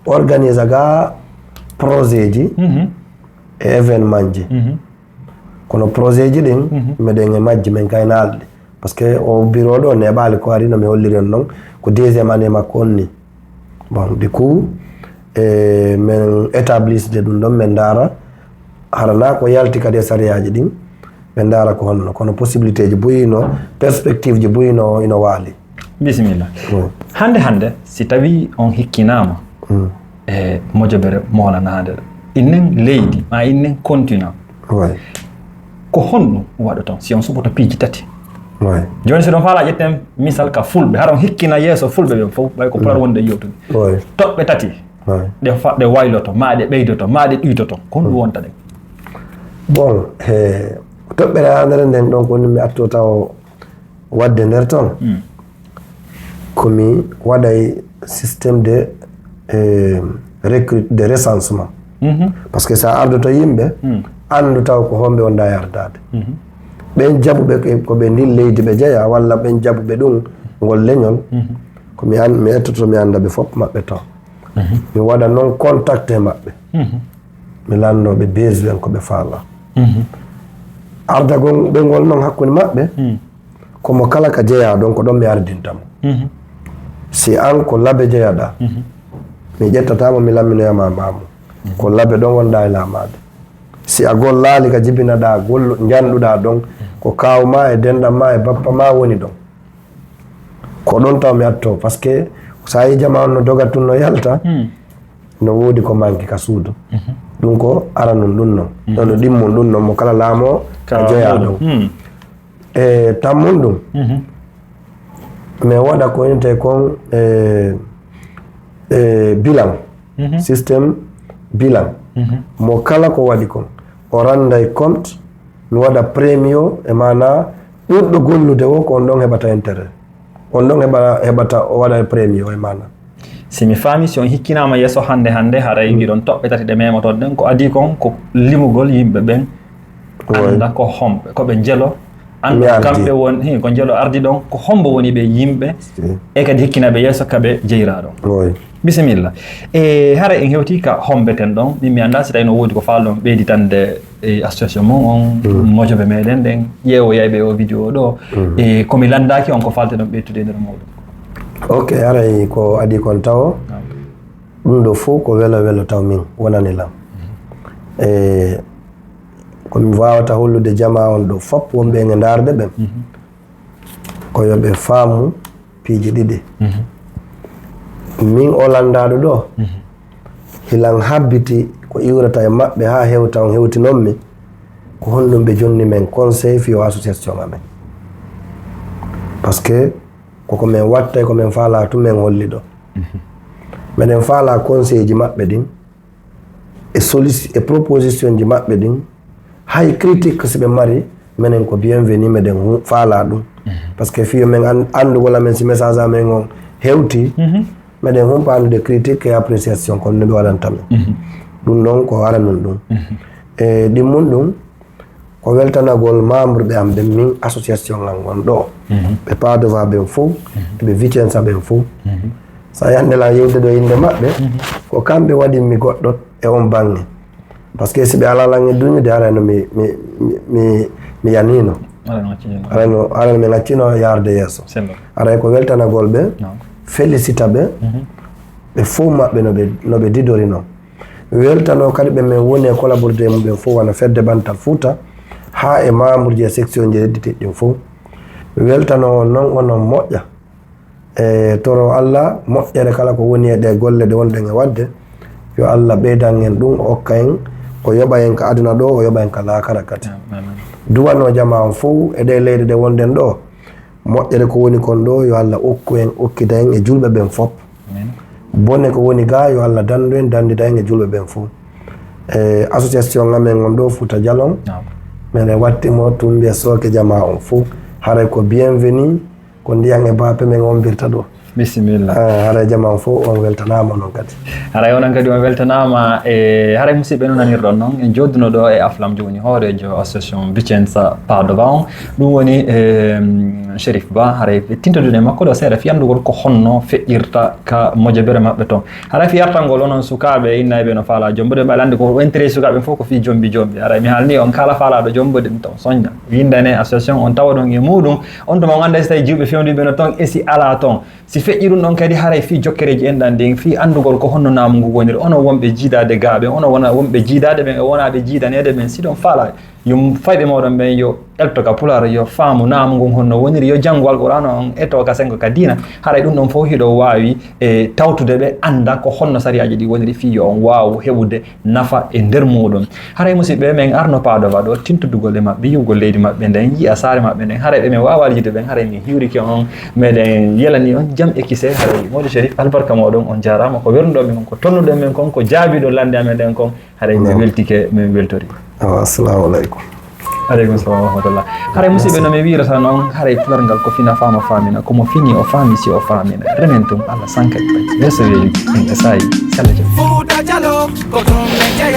organise ga projet ji e événement ji kono projet ji ɗin meɗen e majji men kayna alɗe par ce que o bureau ɗo neɓali ko ari no mi holliri on noon ko deuxième année makko on ni bon du coup men établisse de ɗum ɗon min daara harana ko yalti kadi e sariyaji ɗin min daara ko honno kono possibilité ji boyino perspective ji boyino ino waali bisimilla hande si tawi on hikkinama e mojobere molanade innen leydi ma innen continent ko honɗum waɗa si on suɓoto piiji tati joni so ɗon faala ƴetten misal ka fulɓe haɗon hikkina yeeso fulɓe ɓen fof ɓay ko pular wonde yewtude toɓɓe tati ɗe wayloto ma ɗe ɓeydoto ma ɗe ɗuytoto ko honɗum wonta ɗen bon toɓɓere ha nder nden ɗon koni mi atto taw wadde nder toon komi waɗay systéme de recensement par ce que sa ardoto yimɓe andu taw ko homɓe wonda yardade ɓen jaɓuɓe ko ɓe ndin leydi ɓe jeeya walla ɓen jaɓuɓe ɗum ngol leñol komi ettoto mi anda ɓe fof maɓɓe taw mi waɗa noon contacte maɓɓe mi landoɓe besoin ko ɓe faala ardagol ɓengol noon hakkude maɓɓe komo kala ka jeeya ɗon ko ɗon mi ardintamo si an ko laabe jeeyaɗa mi ƴettatamo mi lamminoyama mamo ko laabe ɗon wonda e lamade si a gol laali ka jibinaɗa janɗuɗa ɗon ko kawma e denɗam ma e bappa ma woni ɗon ko ɗon taw mi atto par ce que sa yi jama on no doga tun no yalta no woodi ko manque ka suudu ɗum ko ara num ɗum noon ɗono ɗimmum ɗum noon mo kala laamo a jeeya ɗon e tammum ɗum mais waɗa ko inte kon bilan systéme bilan mo kala ko waɗi kon o randay compte mi waɗa premio e mana ɗuɗɗo gollude o ko on ɗon heɓata intérêt on ɗon heɓata o waɗa premio e mana si mi faami si on hikkinama yesso hande haray ɗiɗon toɓɓe tati ɗe memotoɗe ɗen ko adi kon ko limugol yimɓe ɓen anda ko homɓe koɓe jeelo anda kamɓe woni ko jeelo ardi ɗon ko hombo woni ɓe yimɓe e kadi hikkinaɓe yesso kaɓe jeyra ɗon bisimilla e hara en hewti ka hombeten ɗon min mi anda si tawi no woodi ko falɗon ɓeyditande association mon on mojoɓe meɗen ɗen ƴeewo yayɓe o vidéo ɗo e komi landaki on ko falte ɗon ɓeytude nder mawɗum ok aray ko adi kon taw ɗum ɗo fof ko welo taw min wonanilam e komi wawata hollude jama on ɗo fop wonɓe nge darde ɓen ko yoɓe faamu piiji ɗiɗi min o landaɗo ɗo hilan habbiti ko iwrata e maɓɓe ha hewta on hewtinonmi ko honɗum ɓe jonni men conseil fiyo association amen par ce que koko min watta ko min faala tumen holli ɗo meɗen faala conseil ji maɓɓe ɗin e proposition ji maɓɓe ɗin hay critique si ɓe mari minen ko bienvenu meɗen faala ɗum par ce que fiyo min andugol amen si message amen on hewti meɗen humpa andude critique et appréciation comme no ɓe waɗantamen ɗum ɗon ko ara nun ɗum e ɗimmum ɗum ko weltanagol membre ɓe am ɓe min association ngal gon ɗo ɓe padova ɓen fof eɓe vicensa ɓen fof sa yandela yewde ɗo inde maɓɓe ko kamɓe waɗinmi goɗɗo e on bange par ce que si ɓe alalange duñude arano mi yanino arano mi gaccino yarde yesso aray ko weltanagol ɓe félicita ɓe ɓe fof maɓɓe no ɓe didori noon weltano kadi ɓe min woni e collaborité muɓen fof wona fedde bantal fouta ha e membre ji e section ji redditiɗi ɗin fof weltano noon onon moƴƴa e toro Allah moƴƴere kala ko woni e ɗe golle ɗe wonɗen e wadde yo Allah ɓeydan en ɗum o hokka en ko yoɓa en ka aduna ɗo o yoɓa en ka laakara kadi duwano jama on fof e ɗe leyɗe ɗe wonɗen ɗo moƴƴere ko woni kon ɗo yo Allah okku en okkida en e julɓe ɓen fof bonne ko woni ga yo Allah dandu en dandida en e julɓe ɓen fof association amen on ɗo Fouta Djalon minen wattimo tum mbiya Soke Jama on fof haray ko bienvenu ko ndiyan e bape men on birta ɗo bisimilla haray jama fof on weltanama noon kadi haray onon kadi on weltanama e haray musidɓe no nanirɗon noon en jodduno ɗo e aflam joni hoorejo association Vicenza Padova on ɗum woni Cherif Ba haray tintodude makko ɗo seeɗa fiyandugol ko honno feƴƴirta ka mojobere maɓɓe toon haray fiyartal ngol onon sukaɓe innaɓe no faala jombode mbaɗa andi ko intérêt sukaɓe fof ko fi jombi haray mi haalni on kala faalaɗo jombode ɗum taw soña windane association on tawa ɗon e muɗum on tuma ganda so tawi jiwɓe fewdiɓe no toon e si ala toon si feƴƴi ɗum ɗon kadi haray fi jokkereji enɗan ndin fi andugol ko honno namugu woniri ono wonɓe jiidade gaaɓe ono wona wonɓe jiidade ɓen e wonaɓe jiidanede ɓen siɗon faala yum fayɓe moɗon ɓen yo elto ka pular yo faamu namugu honno woniri yo janggo alqur'ana on eto ka sengo ka dina haray ɗum ɗon fof hiɗo wawi e tawtude ɓe anda ko honno sariyaji ɗi woniri fi yo on wawu heɓude nafa e nder muɗum haray musidɓe men arno Padova ɗo tintudugol e mabɓe yiwgol leydi mabɓe nden yiya saare mabɓe nden haray ɓe men wawa yiide ɓen haray mi hiwriki on meɗen yelani on jaam e kise haray Modou Cherif albarka moɗon on jarama ko wernuɗo men ko tonnuɗo men kon ko jaabiɗo lande amen ɗen kon haray mi weltike min weltori assalamu aleykum aleykum salam wa rahmatullah haray musidɓe no mi wirata noon haray pular ngal ko fina fama famina komo fini o faami si o famina remen tum Allah sanka e yesso weeli en e sayi sella jam